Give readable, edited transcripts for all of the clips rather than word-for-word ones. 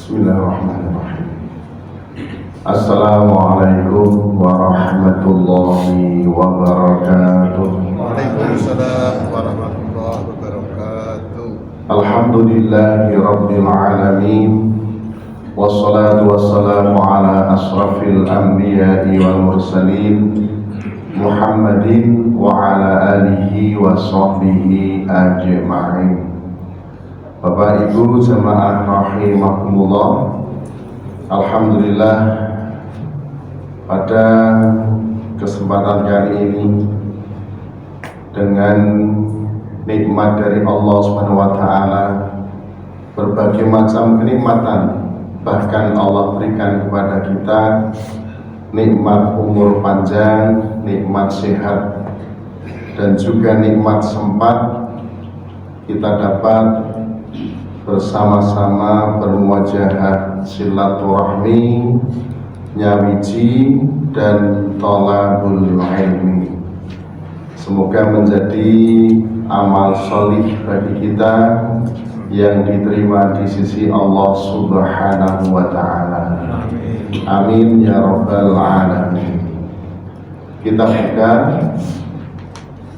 Bismillahirrahmanirrahim. Assalamualaikum warahmatullahi wabarakatuh. Waalaikumsalam warahmatullahi wabarakatuh. Alhamdulillahi rabbil alamin. Wassalatu wassalamu ala asrafil anbiya'i wal mursalin Muhammadin wa ala alihi wa sahbihi ajma'in. Bapak Ibu jamaah rahimakumullah, alhamdulillah pada kesempatan kali ini dengan nikmat dari Allah Subhanahu wa taala, berbagai macam kenikmatan bahkan Allah berikan kepada kita, nikmat umur panjang, nikmat sehat, dan juga nikmat sempat kita dapat bersama-sama bermuajahah silaturahmi, nyawiji, dan thalabul ilmi. Semoga menjadi amal solih bagi kita yang diterima di sisi Allah Subhanahu wa ta'ala. Amin ya rabbal alamin. Kita buka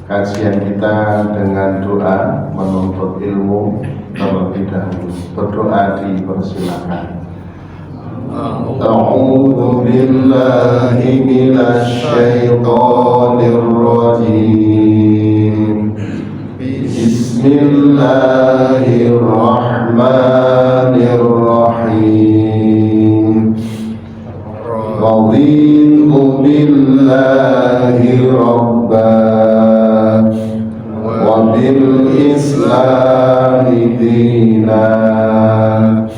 kajian kita dengan doa menuntut ilmu terlebih dahulu. Berdoa dipersilakan. A'udzu billahi minasy syaithanir rajim. Bismillahirrahmanirrahim. Raditu billahi rabban wa bil islami dinan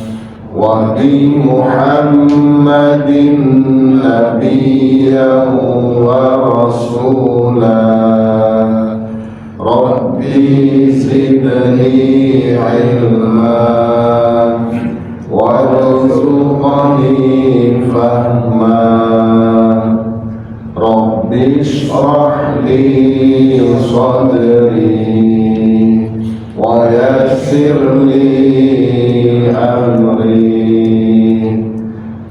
wa bi Muhammadin nabiyyan wa rasulan. Rabbi zidni ilman warzuqni fahman. Rabbi shrah li sadri wa yassir li amri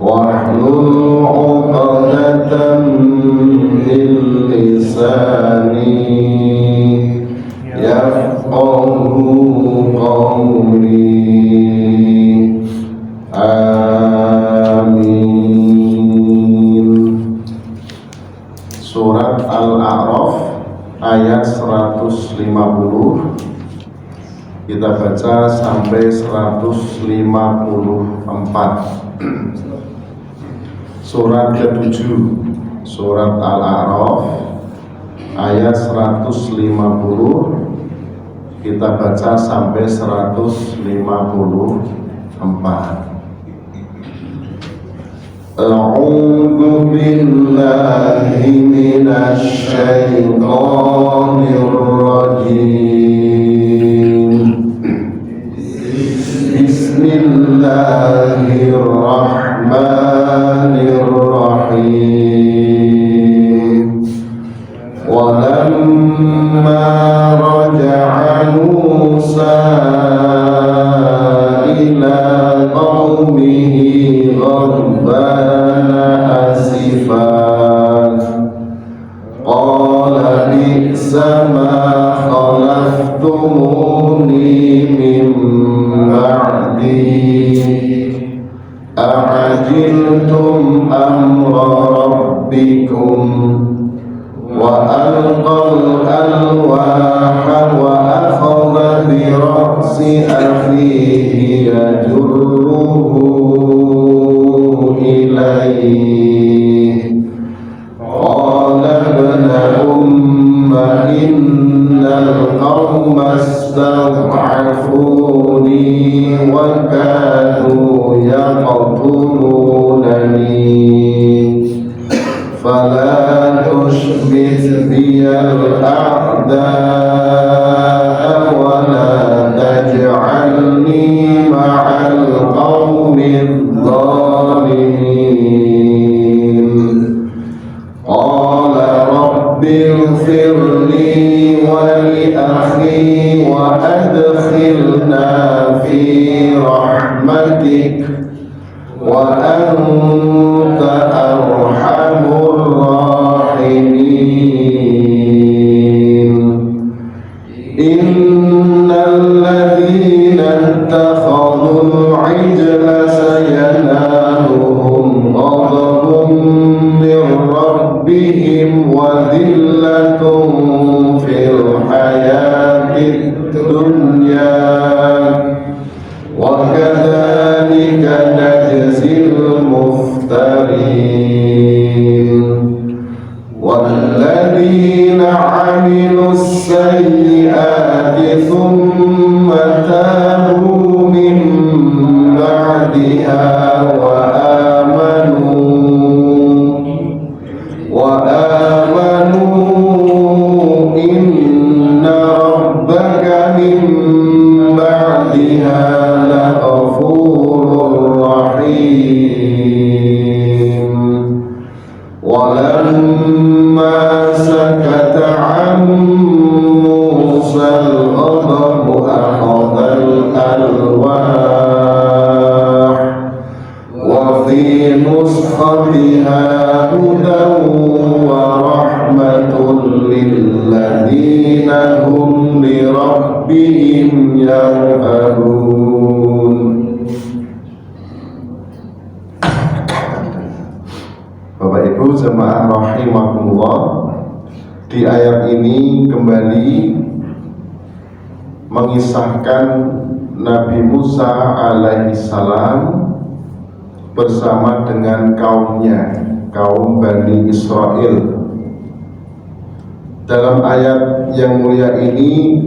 wahlul 'uqdatam min lisani yafqahu qawli. Amin. Surat Al-A'raf ayat 150. Kita baca sampai 154. Surat ke-7, surat Al-A'raf ayat 150. Kita baca sampai 154. A'udzu billahi minasy syaithanir rajim. Bismillahirrahmanirrahim. Walamma raja'a Musa ila qaumihi ghadbana asifan qala bi'sa ma khalaftumuni min ba'di a'ajiltum amra rabbikum wa alqal alwaha wa akhadha bi ra'si akhihi yajurruhu ilayhi qala ibna umma innal qawma istad'afuni wa kanu yaqtulunani fala tushbih biyal a'daa wa la taj'alni ma'al qawmid dhalimin. Qala rabbighfirli wa li akhi wa adkhilna fi rahmatik وأنت أرحم الراحمين إن الذين اتخذوا العجل سينالهم غضب من ربهم وذلة في الحياة الدنيا وكذلك نجزي المفترين والذين عملوا السيئات ثم تابوا من بعدها وآمنوا إن ربك من بعدها لغفور رحيم ولما سكت عن موسى الغضب أخذ الألواح وفي نسختها هدى ورحمة للذين هم لربهم يرهبون. Bapak Ibu jemaah rahimakumullah, di ayat ini kembali mengisahkan Nabi Musa alaihissalam bersama dengan kaumnya, kaum Bani Israel. Dalam ayat yang mulia ini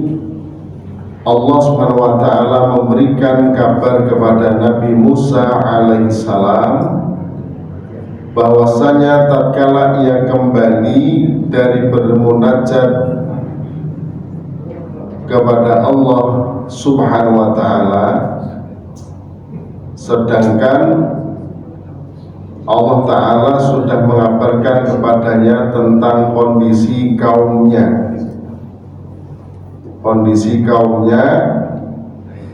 Allah Subhanahu wa taala memberikan kabar kepada Nabi Musa alaihissalam bahwasanya tatkala ia kembali dari bermunajat kepada Allah Subhanahu wa taala, sedangkan Allah Ta'ala sudah mengabarkan kepadanya tentang kondisi kaumnya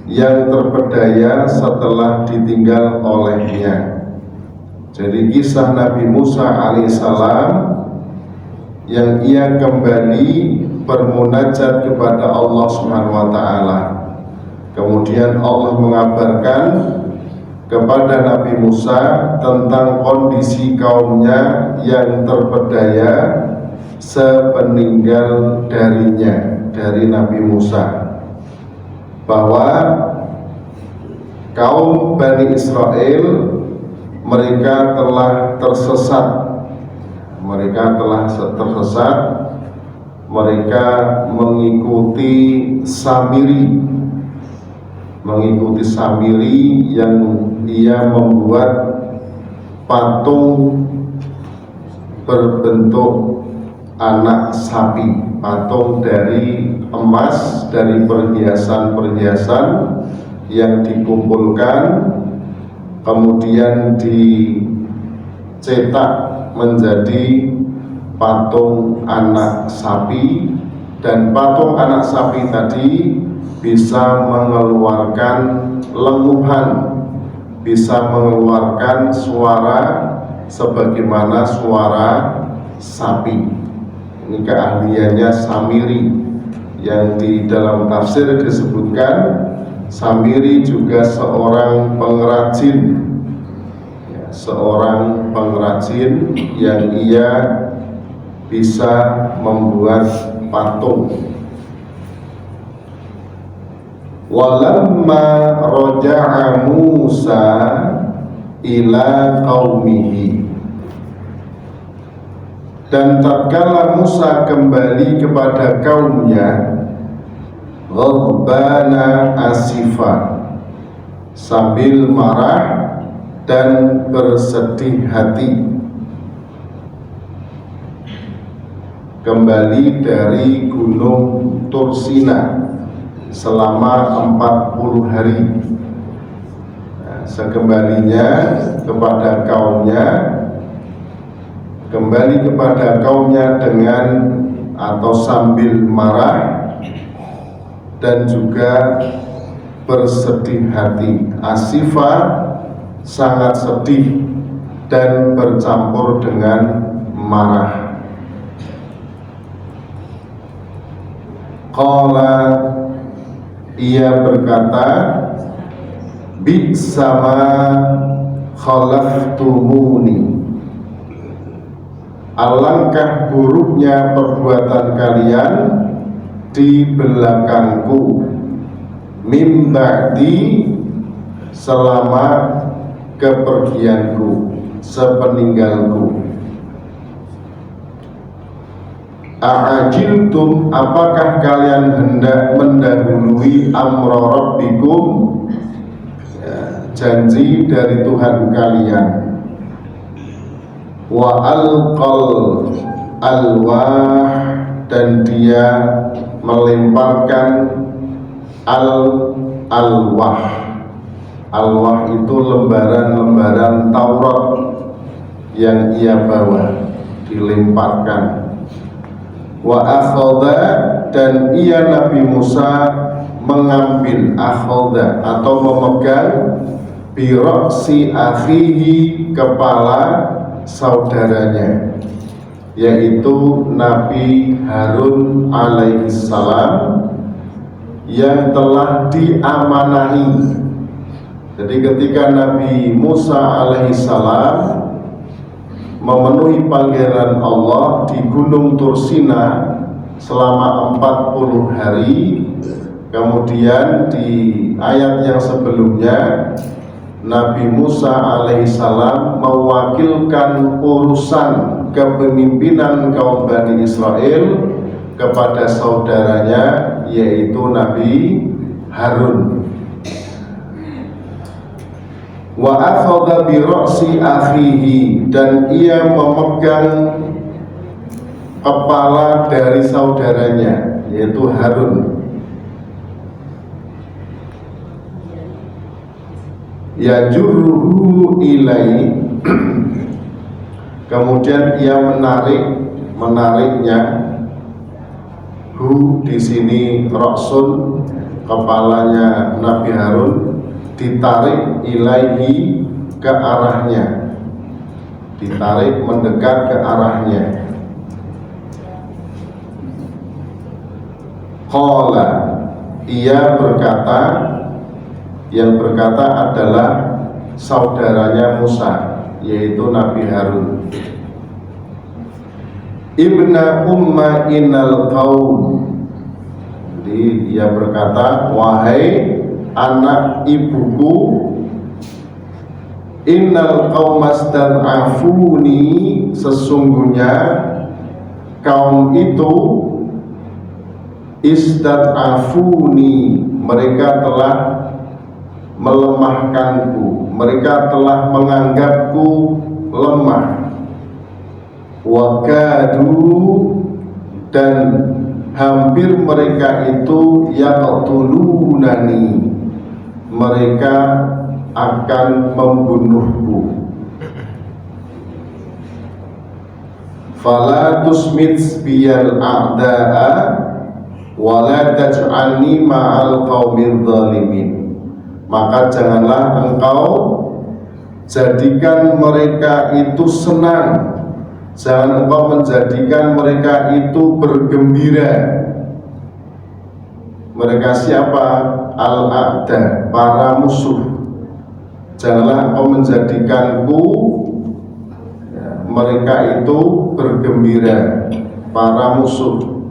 yang terpedaya setelah ditinggal olehnya. Jadi kisah Nabi Musa alaihissalam yang ia kembali bermunajat kepada Allah Subhanahu wa taala. Kemudian Allah mengabarkan kepada Nabi Musa tentang kondisi kaumnya yang terpedaya sepeninggal darinya, dari Nabi Musa, bahwa kaum Bani Israel mereka telah tersesat, mereka mengikuti Samiri yang dia membuat patung berbentuk anak sapi, patung dari emas, dari perhiasan-perhiasan yang dikumpulkan kemudian dicetak menjadi patung anak sapi, dan patung anak sapi tadi bisa mengeluarkan lenguhan, bisa mengeluarkan suara sebagaimana suara sapi. Ini keahliannya Samiri, yang di dalam tafsir disebutkan Samiri juga seorang pengrajin yang ia bisa membuat patung. Walamma raja'a Musa ila qaumihi, dan tatkala Musa kembali kepada kaumnya, ghadbana asifa, sambil marah dan bersedih hati, kembali dari gunung Tursina selama 40 hari. Sekembalinya kepada kaumnya, kembali kepada kaumnya dengan atau sambil marah dan juga bersedih hati. Asifah sangat sedih dan bercampur dengan marah. Qala, ia berkata, bi'sama khalaftumuni, alangkah buruknya perbuatan kalian di belakangku, mim ba'di, selama kepergianku, sepeninggalku. A'ajiltum, apakah kalian hendak mendahului amra rabbikum, janji dari Tuhan kalian. Wa alqal alwah, dan dia melemparkan alwah. Alwah itu lembaran-lembaran Taurat yang ia bawa, dilemparkan. Wa akhadha, dan ia Nabi Musa mengambil, akhadha atau memegang, bi ra'si akhihi, kepala saudaranya, yaitu Nabi Harun alaihissalam, yang telah diamanahi. Jadi ketika Nabi Musa alaihissalam memenuhi panggilan Allah di Gunung Tursina selama 40 hari, kemudian di ayat yang sebelumnya Nabi Musa alaihissalam mewakilkan urusan kepemimpinan kaum Bani Israel kepada saudaranya, yaitu Nabi Harun. Wa akhadha bi ra'si akhihi, dan ia memegang kepala dari saudaranya, yaitu Harun. Yajurruhu ilai, kemudian ia menariknya. Hu di sini ra'sun, kepalanya Nabi Harun, ditarik ilaihi, ke arahnya, ditarik mendekat ke arahnya. Qala, ia berkata, yang berkata adalah saudaranya Musa, yaitu Nabi Harun. Ibna umma innal qaum, jadi ia berkata, wahai anak ibuku, innal qaumastad'afuni, sesungguhnya kaum itu, istad'afuni, mereka telah melemahkanku, mereka telah menganggapku lemah. Wakadu, dan hampir mereka itu yaqtulunani, mereka akan membunuhku. Fala tusmit biyal a'da'a wala taj'alni ma'al qaumil zalimin, maka janganlah engkau jadikan mereka itu senang, jangan engkau menjadikan mereka itu bergembira. Mereka siapa? Al-a'da, para musuh. Janganlah engkau menjadikanku, mereka itu bergembira, para musuh.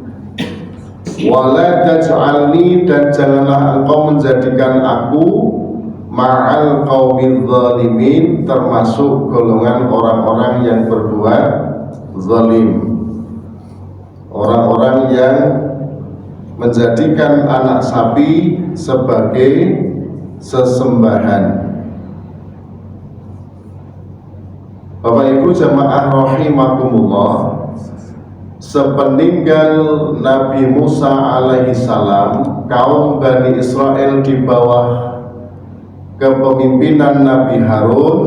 Wala taj'alni, dan janganlah engkau menjadikan aku ma'al qaumil zalimin, termasuk golongan orang-orang yang berbuat zalim, orang-orang yang menjadikan anak sapi sebagai sesembahan. Bapak Ibu jamaah rahimakumullah, sepeninggal Nabi Musa alaihissalam, kaum Bani Israel di bawah kepemimpinan Nabi Harun,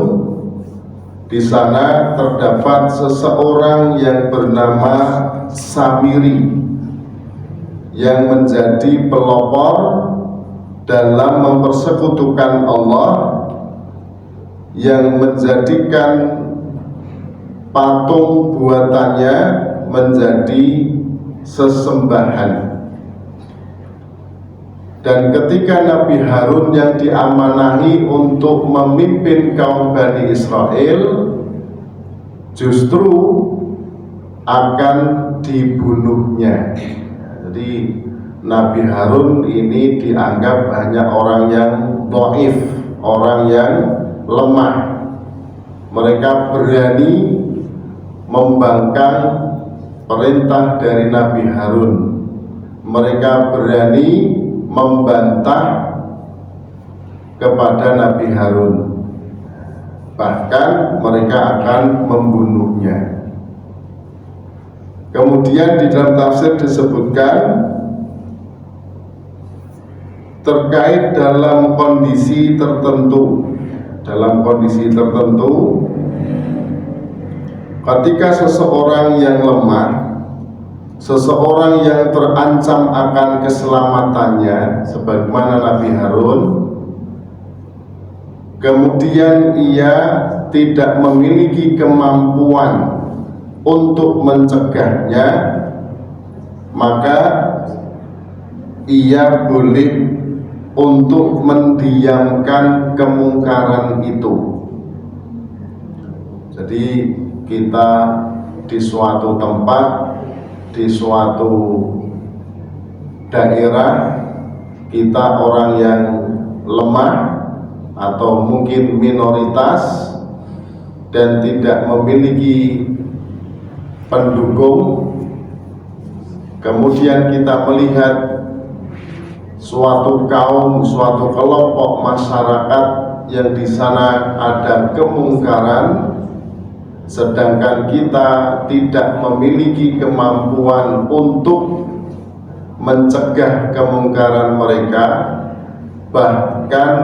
di sana terdapat seseorang yang bernama Samiri, yang menjadi pelopor dalam mempersekutukan Allah yang menjadikan patung buatannya menjadi sesembahan. Dan ketika Nabi Harun yang diamanahi untuk memimpin kaum Bani Israel justru akan dibunuhnya. Jadi Nabi Harun ini dianggap hanya orang yang dhaif, orang yang lemah. Mereka berani membangkang perintah dari Nabi Harun. Mereka berani membantah kepada Nabi Harun, bahkan mereka akan membunuhnya. Kemudian di dalam tafsir disebutkan terkait dalam kondisi tertentu, ketika seseorang yang lemah, seseorang yang terancam akan keselamatannya sebagaimana Nabi Harun, kemudian ia tidak memiliki kemampuan untuk mencegahnya, maka ia boleh untuk mendiamkan kemungkaran itu. Jadi kita di suatu tempat, di suatu daerah, kita orang yang lemah atau mungkin minoritas dan tidak memiliki pendukung, kemudian kita melihat suatu kaum, suatu kelompok masyarakat yang di sana ada kemungkaran, sedangkan kita tidak memiliki kemampuan untuk mencegah kemungkaran mereka, bahkan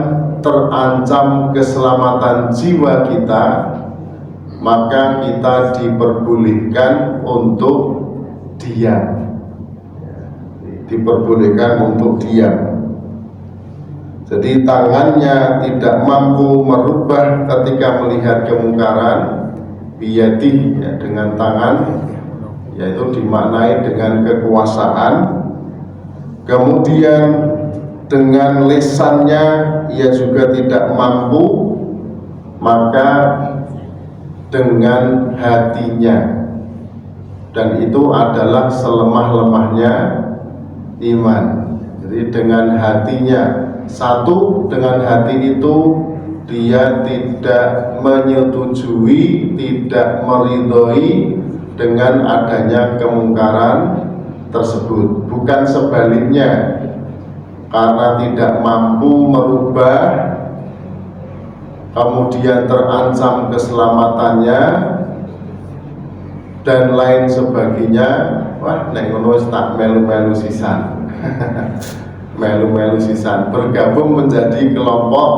terancam keselamatan jiwa kita, maka kita diperbolehkan untuk diam. Jadi tangannya tidak mampu merubah ketika melihat kemungkaran, biyadih, ya, dengan tangan, yaitu dimaknai dengan kekuasaan. Kemudian dengan lisannya ia juga tidak mampu, maka dengan hatinya, dan itu adalah selemah-lemahnya iman. Jadi dengan hatinya, satu, dengan hati itu dia tidak menyetujui, tidak meridhoi dengan adanya kemungkaran tersebut. Bukan sebaliknya, karena tidak mampu merubah, kemudian terancam keselamatannya dan lain sebagainya. Wah, nek ngono wis tak melu-melu sisan. Melu-melu sisan, bergabung menjadi kelompok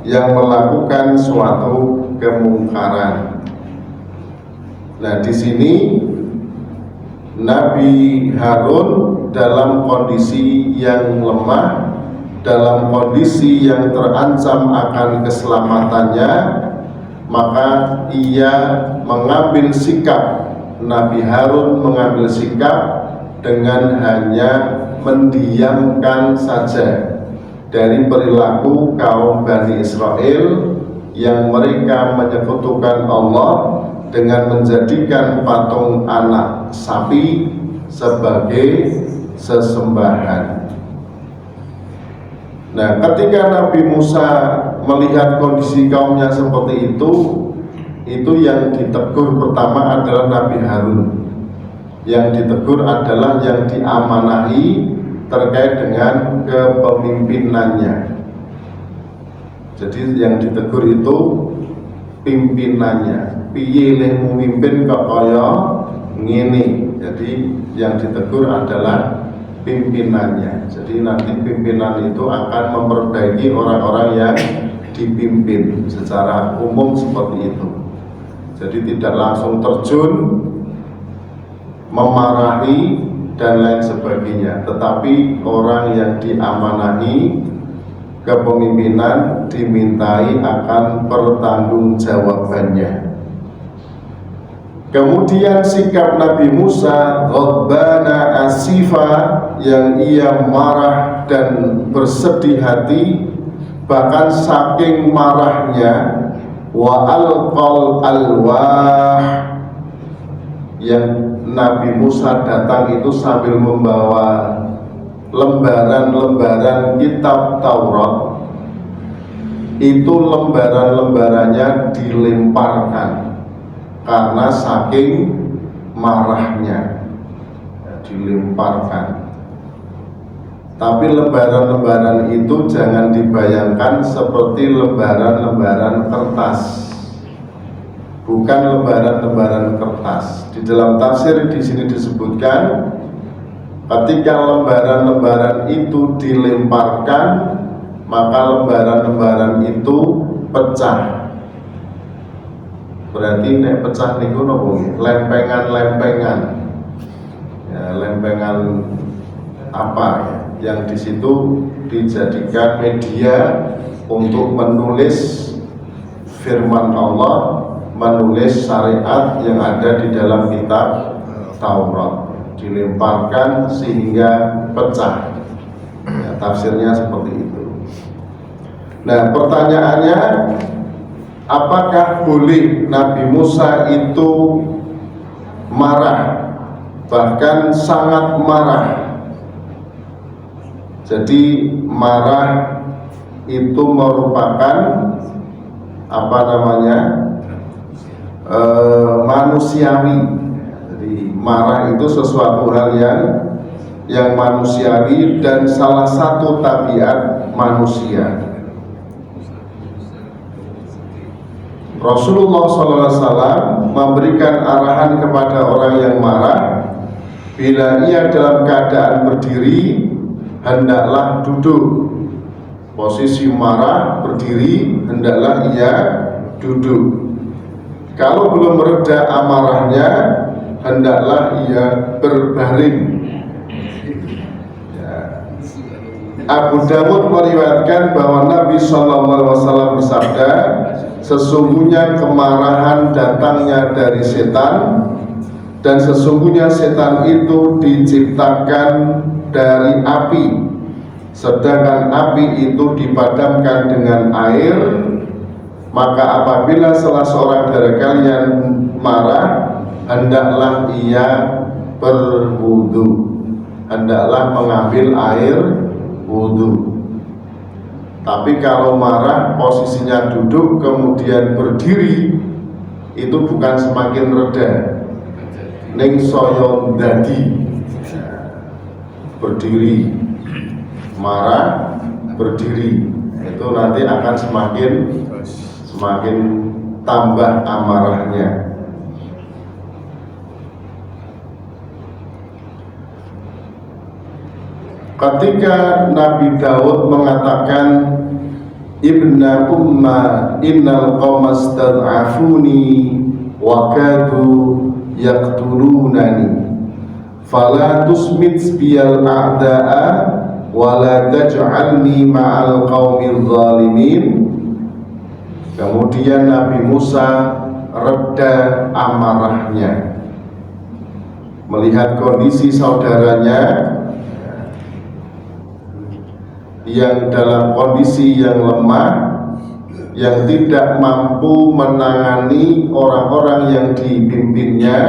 yang melakukan suatu kemungkaran. Nah, di sini Nabi Harun dalam kondisi yang lemah, dalam kondisi yang terancam akan keselamatannya, maka ia mengambil sikap, Nabi Harun mengambil sikap dengan hanya mendiamkan saja dari perilaku kaum Bani Israel yang mereka menyekutukan Allah dengan menjadikan patung anak sapi sebagai sesembahan. Nah, ketika Nabi Musa melihat kondisi kaumnya seperti itu yang ditegur pertama adalah Nabi Harun. Yang ditegur adalah yang diamanahi terkait dengan kepemimpinannya. Jadi yang ditegur itu pimpinannya. Piye leh memimpin kok kaya ngene. Jadi yang ditegur adalah pimpinannya. Jadi nanti pimpinan itu akan memperbaiki orang-orang yang dipimpin secara umum seperti itu. Jadi tidak langsung terjun memarahi dan lain sebagainya, tetapi orang yang diamanahi kepemimpinan dimintai akan pertanggungjawabannya. Kemudian sikap Nabi Musa ghadbana asifa, yang ia marah dan bersedih hati, bahkan saking marahnya wa alqal alwah, yang Nabi Musa datang itu sambil membawa lembaran-lembaran kitab Taurat. Itu lembaran-lembarannya dilemparkan karena saking marahnya, dilemparkan. Tapi lembaran-lembaran itu jangan dibayangkan seperti lembaran-lembaran kertas, bukan lembaran-lembaran kertas. Di dalam tafsir di sini disebutkan, ketika lembaran-lembaran itu dilemparkan, maka lembaran-lembaran itu pecah. Berarti nek pecah niku napa nggih? Lempengan-lempengan. Ya, lempengan apa ya? Yang di situ dijadikan media untuk menulis firman Allah, menulis syariat yang ada di dalam kitab Taurat, dilemparkan sehingga pecah. Ya, tafsirnya seperti itu. Nah, pertanyaannya, apakah boleh Nabi Musa itu marah, bahkan sangat marah? Jadi marah itu merupakan apa namanya, manusiawi. Jadi marah itu sesuatu hal yang manusiawi dan salah satu tabiat manusia. Rasulullah SAW memberikan arahan kepada orang yang marah, bila ia dalam keadaan berdiri, hendaklah duduk. Posisi marah berdiri, hendaklah ia duduk. Kalau belum mereda amarahnya, hendaklah ia berbaring. Ya. Abu Dawud meriwayatkan bahwa Nabi SAW bersabda, sesungguhnya kemarahan datangnya dari setan, dan sesungguhnya setan itu diciptakan dari api, sedangkan api itu dipadamkan dengan air. Maka apabila salah seorang dari kalian marah, hendaklah ia berwudu, hendaklah mengambil air wudu. Tapi kalau marah posisinya duduk kemudian berdiri, itu bukan semakin reda, ning saya dadi. Berdiri, marah, berdiri, itu nanti akan semakin tambah amarahnya. Ketika Nabi Daud mengatakan, Ibna umma innal qawma stad'afuni wa kadu yaqtulunani, fala tusmit biyal a'da'a wa la taj'alni ma'al qaumil zalimin. Kemudian Nabi Musa reda amarahnya melihat kondisi saudaranya yang dalam kondisi yang lemah, yang tidak mampu menangani orang-orang yang dipimpinnya,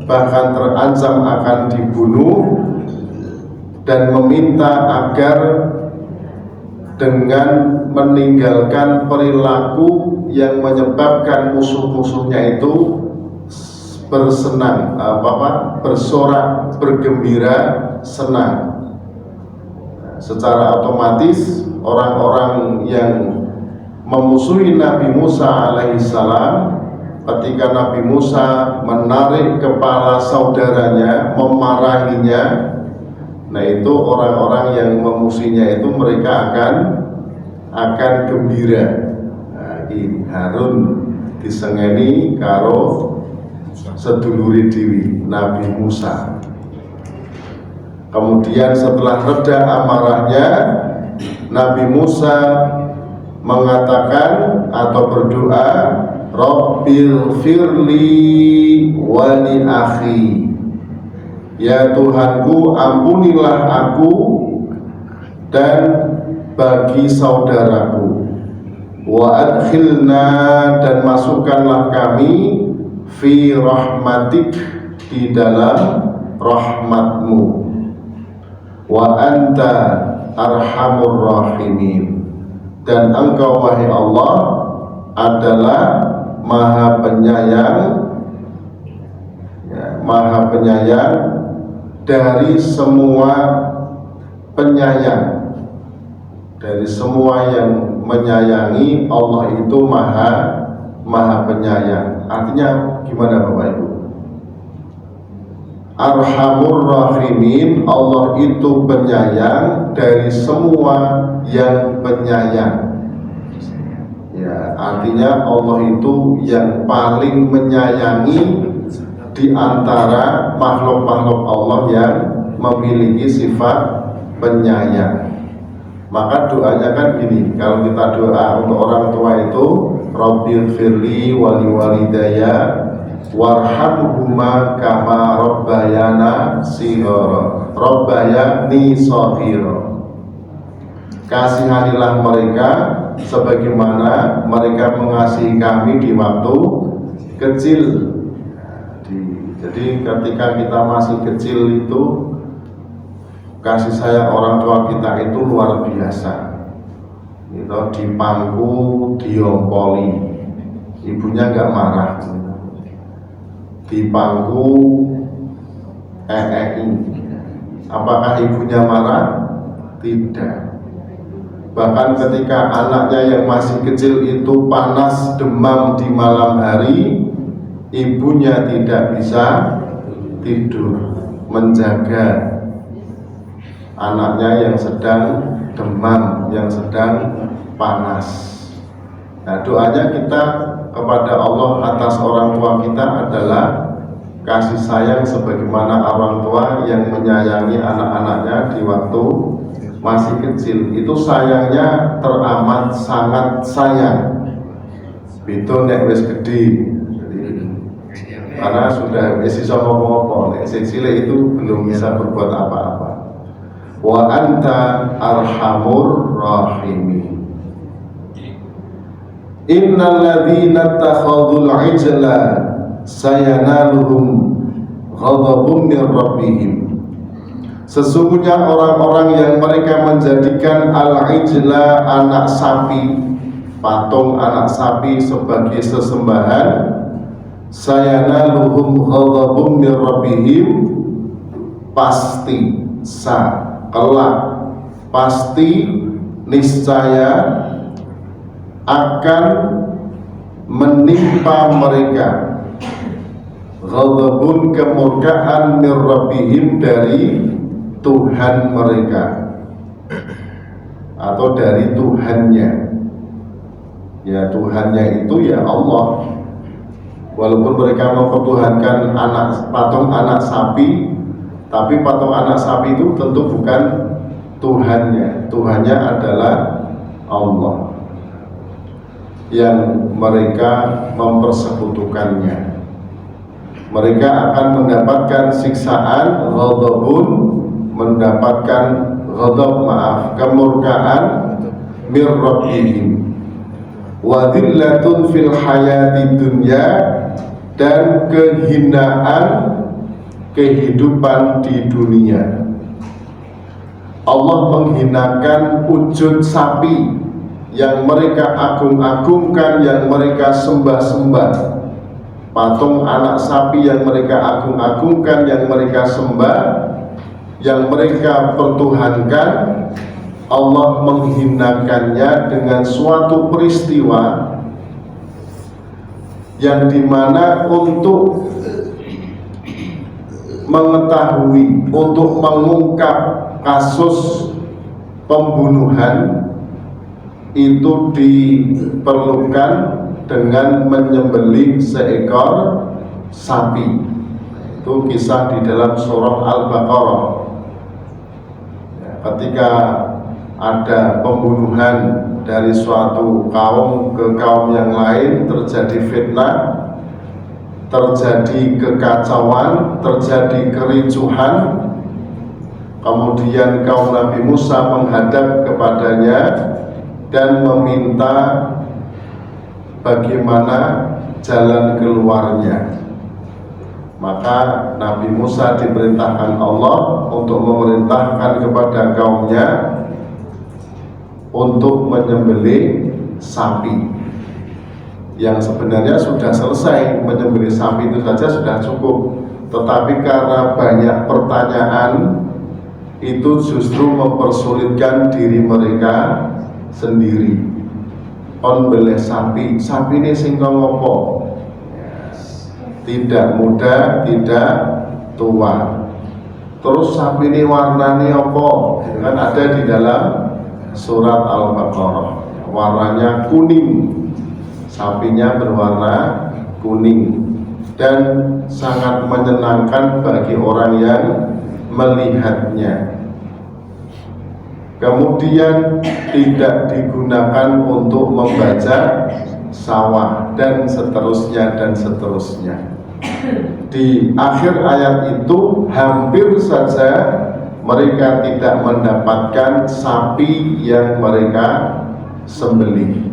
bahkan terancam akan dibunuh, dan meminta agar dengan meninggalkan perilaku yang menyebabkan musuh-musuhnya itu bersenang, bersorak, bergembira, senang. Secara otomatis orang-orang yang memusuhi Nabi Musa alaihissalam, ketika Nabi Musa menarik kepala saudaranya, memarahinya, nah itu orang-orang yang memusuhinya itu mereka akan gembira. Nah, Harun disengeni karo seduluri dewi Nabi Musa. Kemudian setelah reda amarahnya, Nabi Musa mengatakan atau berdoa, Rabbil firli wali akhi, ya Tuhanku ampunilah aku dan bagi saudaraku, wa adkhilna, dan masukkanlah kami fi rahmatik, di dalam rahmatmu, wa anta arhamur rahimin, dan engkau wahai Allah adalah maha penyayang, maha penyayang dari semua penyayang, dari semua yang menyayangi. Allah itu maha penyayang. Artinya gimana Bapak Ibu? Arhamur rahimin, Allah itu penyayang dari semua yang penyayang. Ya, artinya Allah itu yang paling menyayangi di antara makhluk-makhluk Allah yang memiliki sifat penyayang. Maka doanya kan gini, kalau kita doa untuk orang tua itu, Rabbil firli wali walidaya warhamhuma kama rabbayana shighara, rabbayani shaghira, kasihanilah mereka sebagaimana mereka mengasihi kami di waktu kecil. Jadi ketika kita masih kecil itu, kasih sayang orang tua kita itu luar biasa. Itu dipangku, diompoli, ibunya nggak marah. Dipangku, apakah ibunya marah? Tidak. Bahkan ketika anaknya yang masih kecil itu panas demam di malam hari, ibunya tidak bisa tidur menjaga anaknya yang sedang demam, yang sedang panas. Nah, doanya kita kepada Allah atas orang tua kita adalah kasih sayang sebagaimana orang tua yang menyayangi anak-anaknya di waktu masih kecil. Itu sayangnya teramat sangat sayang. Itu nek wis gede. Karena sudah bisa ngomong-ngomong, nek cilik itu belum bisa berbuat apa-apa. Wa anta arhamur rahimin. Innal ladzina takhadul ijla sayanaluhum ghadabun min rabbihim. Sesungguhnya orang-orang yang mereka menjadikan al-ijla, anak sapi, patung anak sapi sebagai sesembahan, sayanaluhum ghadabun min rabbihim, pasti kelak pasti niscaya akan menimpa mereka ghadabun, kemurkaan, min rabbihim, dari Tuhan mereka atau dari Tuhannya. Ya, Tuhannya itu ya Allah. Walaupun mereka mempertuhankan patung anak sapi, tapi patung anak sapi itu tentu bukan Tuhannya. Tuhannya adalah Allah yang mereka mempersekutukannya. Mereka akan mendapatkan siksaan ghadabun, mendapatkan kemurkaan mir rabbihim, wa dhillatun fil hayati dunya, dan kehinaan kehidupan di dunia. Allah menghinakan wujud sapi yang mereka agung-agungkan, yang mereka sembah-sembah. Patung anak sapi yang mereka agung-agungkan, yang mereka sembah, yang mereka pertuhankan, Allah menghinakannya dengan suatu peristiwa yang dimana untuk mengetahui, untuk mengungkap kasus pembunuhan itu diperlukan dengan menyembelih seekor sapi. Itu kisah di dalam surah Al-Baqarah. Ketika ada pembunuhan dari suatu kaum ke kaum yang lain, terjadi fitnah, terjadi kekacauan, terjadi kericuhan, kemudian kaum Nabi Musa menghadap kepadanya dan meminta bagaimana jalan keluarnya. Maka Nabi Musa diperintahkan Allah untuk memerintahkan kepada kaumnya untuk menyembelih sapi, yang sebenarnya sudah selesai. Menyembelih sapi itu saja sudah cukup, tetapi karena banyak pertanyaan itu justru mempersulitkan diri mereka sendiri. On beleh sapi, sapi ini singkong opo, tidak muda, tidak tua. Terus sapi ini warnanya opo, itu kan ada di dalam surat Al-Baqarah, warnanya kuning, sapinya berwarna kuning dan sangat menyenangkan bagi orang yang melihatnya. Kemudian tidak digunakan untuk membaca sawah dan seterusnya dan seterusnya. Di akhir ayat itu hampir saja mereka tidak mendapatkan sapi yang mereka sembelih.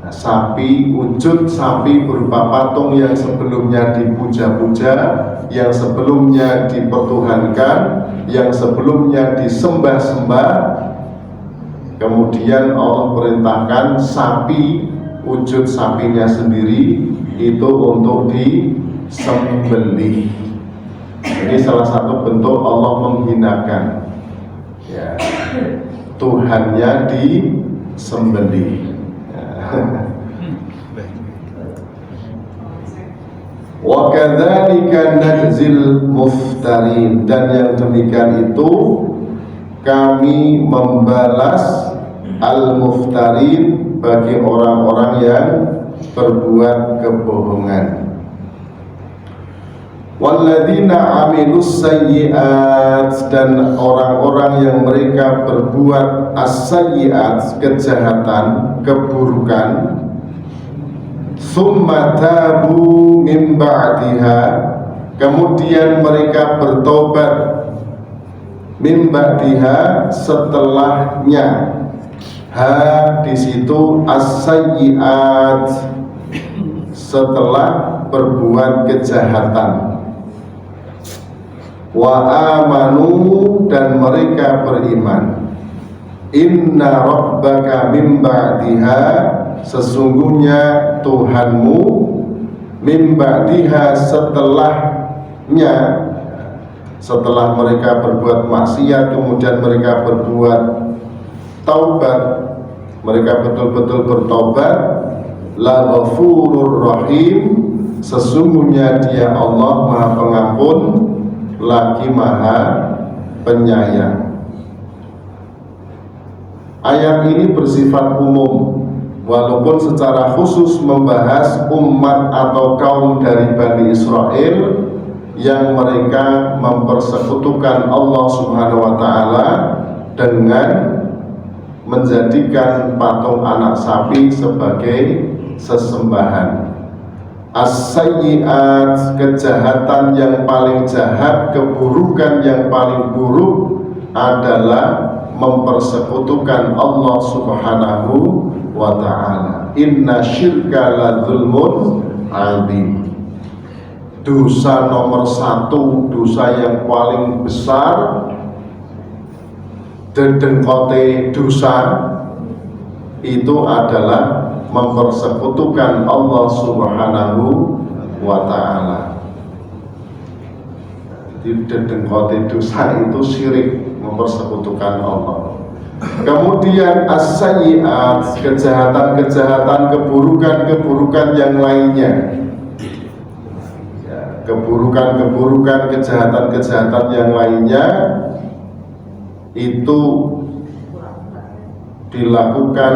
Nah, sapi wujud sapi berupa patung yang sebelumnya dipuja-puja, yang sebelumnya dipertuhankan, yang sebelumnya disembah-sembah. Kemudian Allah perintahkan sapi, wujud sapinya sendiri itu untuk disembelih. Ini salah satu bentuk Allah menghinakan, ya, Tuhannya disembelih. Wa kadzalika najzil muftarin, dan yang demikian itu kami membalas al-muftarin bagi orang-orang yang berbuat kebohongan. Walladzina amilus sayyi'at, dan orang-orang yang mereka berbuat as-sayyi'at, kejahatan, keburukan, summa tabu min ba'diha, kemudian mereka bertobat, min ba'diha, setelahnya. Ha di situ as-sayyi'at, setelah berbuat kejahatan. Wa amanu, dan mereka beriman. Inna rabbaka min ba'diha, sesungguhnya Tuhanmu, min ba'diha, setelahnya, setelah mereka berbuat maksiat kemudian mereka berbuat taubat, mereka betul-betul bertobat, la ghafurur rahim, sesungguhnya Dia Allah Maha Pengampun lagi Maha Penyayang. Ayat ini bersifat umum, walaupun secara khusus membahas umat atau kaum dari Bani Israel yang mereka mempersekutukan Allah Subhanahu wa Ta'ala dengan menjadikan patung anak sapi sebagai sesembahan. As-sayyi'at, kejahatan yang paling jahat, keburukan yang paling buruk adalah mempersekutukan Allah Subhanahu wa Ta'ala. Inna syirka la dzulmun adzim. Dosa nomor satu, dosa yang paling besar, dedengkote dosa itu adalah mempersekutukan Allah Subhanahu wa Ta'ala. Jadi dedengkote dosa itu syirik, mempersekutukan Allah. Kemudian as-sayyi'at, kejahatan-kejahatan, keburukan-keburukan yang lainnya, keburukan-keburukan, kejahatan-kejahatan yang lainnya itu dilakukan,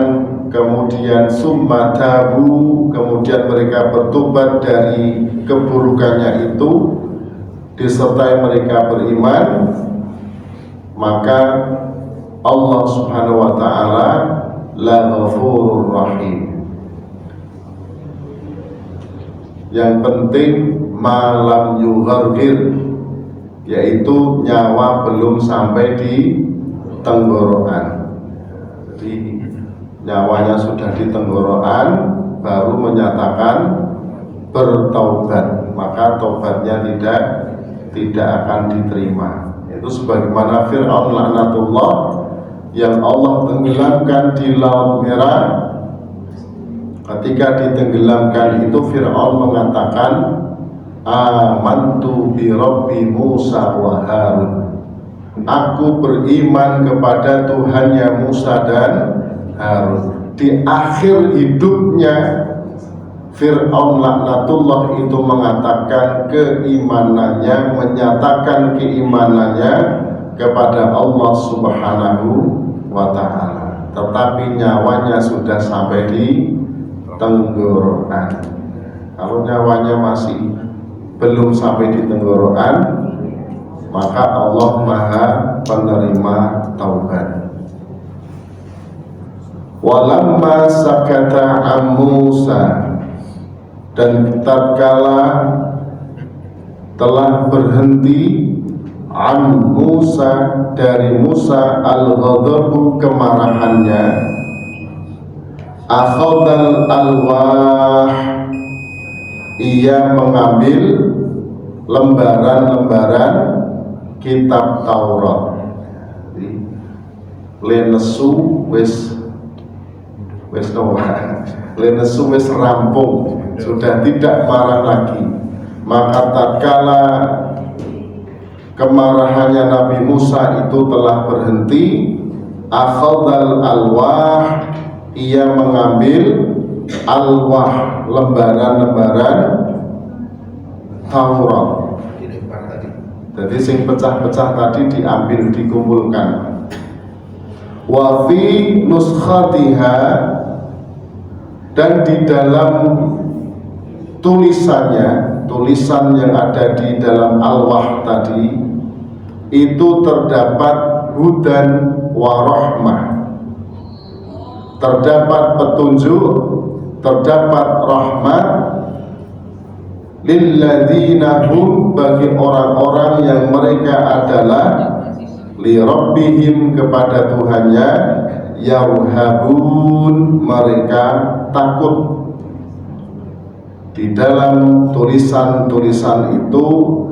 kemudian summa tabu, kemudian mereka bertobat dari keburukannya itu, disertai mereka beriman, maka Allah Subhanahu wa taala la ghafurur rahim. Yang penting malam yughargir, yaitu nyawa belum sampai di tenggorokan. Jadi nyawanya sudah di tenggorokan baru menyatakan bertaubat, maka taubatnya tidak akan diterima. Itu sebagaimana Fir'aun laknatullah yang Allah tenggelamkan di Laut Merah. Ketika ditenggelamkan itu Fir'aun mengatakan amantu bi Rabbi Musa wa Harun. Aku beriman kepada Tuhannya Musa dan Harun. Di akhir hidupnya Fir'aun laknatullah itu mengatakan keimanannya, menyatakan keimanannya kepada Allah Subhanahu wa ta'ala, tetapi nyawanya sudah sampai di tenggorokan. Kalau nyawanya masih belum sampai di tenggorokan, maka Allah Maha penerima taubat. Walamma sakata an Musa, dan tatkala telah berhenti an Musa, dari Musa, al-ghadabu, kemarahannya, akhadal alwah, ia mengambil lembaran-lembaran kitab Taurat. Lenesu wis lenesu wis rampung, sudah tidak marah lagi. Maka tatkala kemarahannya Nabi Musa itu telah berhenti, akhadal alwah, ia mengambil alwah, lembaran-lembaran Taurat. Jadi sing pecah-pecah tadi diambil, dikumpulkan. Wa fi nuskhatiha, dan di dalam tulisannya, tulisan yang ada di dalam alwah tadi itu terdapat hudan wa rahmah, terdapat petunjuk, terdapat rahmat, lilladzina hum, bagi orang-orang yang mereka adalah li rabbihim, kepada Tuhannya, yarhabun, mereka takut. Di dalam tulisan-tulisan itu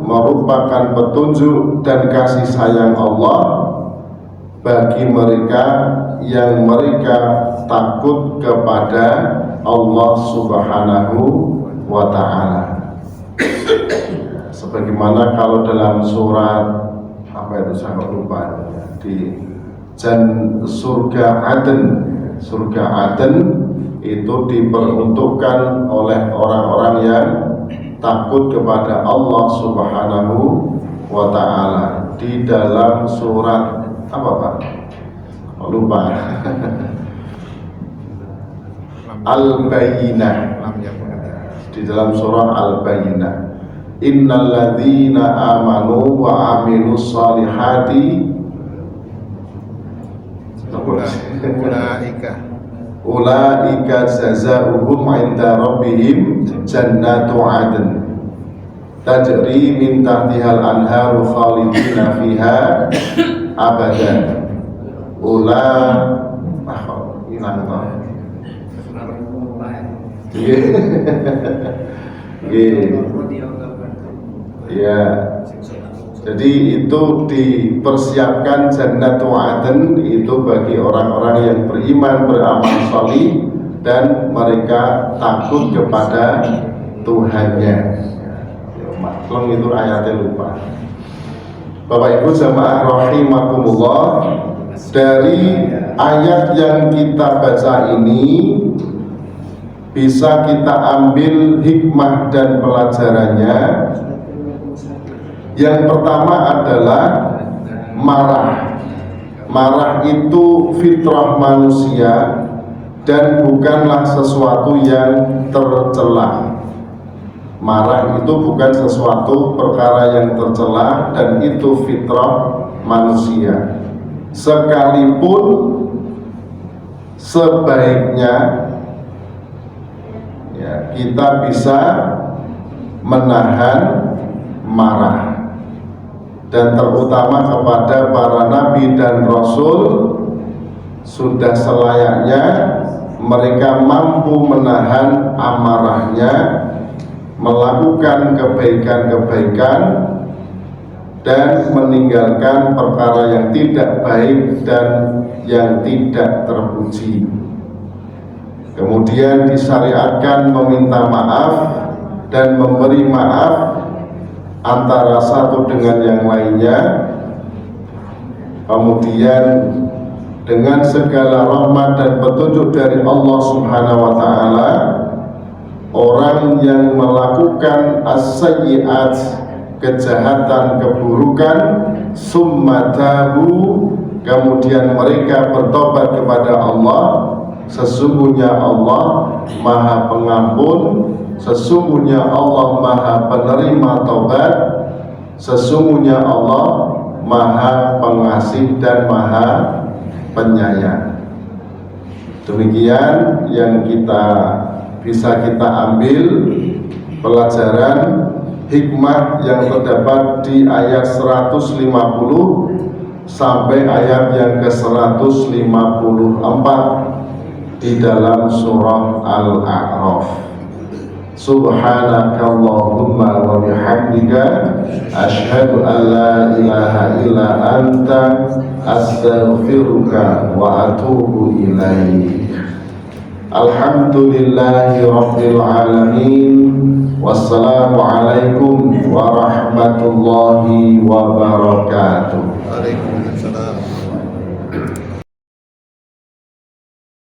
merupakan petunjuk dan kasih sayang Allah bagi mereka yang mereka takut kepada Allah Subhanahu wa ta'ala. Sebagaimana kalau dalam surat apa itu, saya lupa, di surga Aden itu diperuntukkan oleh orang-orang yang takut kepada Allah Subhanahu wa ta'ala. Di dalam surat apa Pak? Oh, lupa. Al-Bayyinah. Di dalam surah Al-Bayyinah, innal ladzina amanu wa amilus solihati ulaika jazaohum 'inda rabbihim jannatu 'adn tajri min tahtihal anharu khalidina fiha abadan. Ya, jadi itu dipersiapkan jannatu adn itu bagi orang-orang yang beriman, beramal salih, dan mereka takut kepada Tuhannya. Maklum itu ayatnya lupa. Bapak Ibu jamaah rahimakumullah, dari ayat yang kita baca ini bisa kita ambil hikmah dan pelajarannya. Yang pertama adalah marah. Marah itu fitrah manusia dan bukanlah sesuatu yang tercela. Marah itu bukan sesuatu perkara yang tercela dan itu fitrah manusia. sekalipun sebaiknya ya, kita bisa menahan marah, dan terutama kepada para nabi dan rasul sudah selayaknya mereka mampu menahan amarahnya, melakukan kebaikan-kebaikan dan meninggalkan perkara yang tidak baik dan yang tidak terpuji. Kemudian disyariatkan meminta maaf dan memberi maaf antara satu dengan yang lainnya. Kemudian dengan segala rahmat dan petunjuk dari Allah Subhanahu wa taala, orang yang melakukan as-sayyi'at, kejahatan, keburukan, summa tabu, kemudian mereka bertobat kepada Allah, sesungguhnya Allah Maha Pengampun, sesungguhnya Allah Maha Penerima taubat, sesungguhnya Allah Maha Pengasih dan Maha Penyayang. Demikian yang bisa kita ambil pelajaran hikmah yang terdapat di ayat 150 sampai ayat yang ke-154 di dalam surah Al-A'raf. Subhanakallahumma wa bihamdika asyhadu an la ilaha illa anta astaghfiruka wa atubu ilaik. Alhamdulillahi rabbil alamin. Wassalamualaikum warahmatullahi wabarakatuh. Waalaikumsalam.